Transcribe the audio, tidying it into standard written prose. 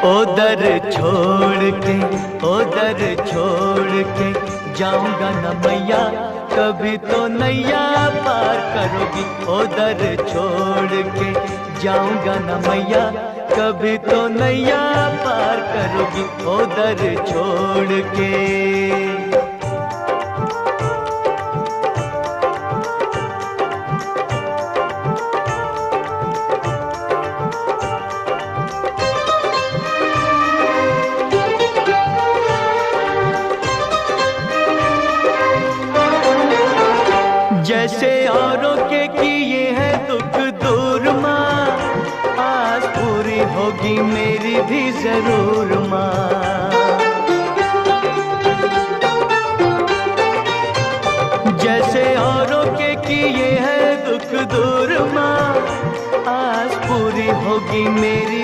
उधर छोड़ के जाऊंगा न मैया, कभी तो नैया पार करोगी। उधर छोड़ के जाऊंगा न मैया, कभी तो नैया पार करोगी। उधर छोड़ के। जैसे औरों के किए हैं दुख दूर माँ, आज पूरी होगी मेरी भी जरूर माँ। जैसे औरों के किए हैं दुख दूर माँ, आज पूरी होगी मेरी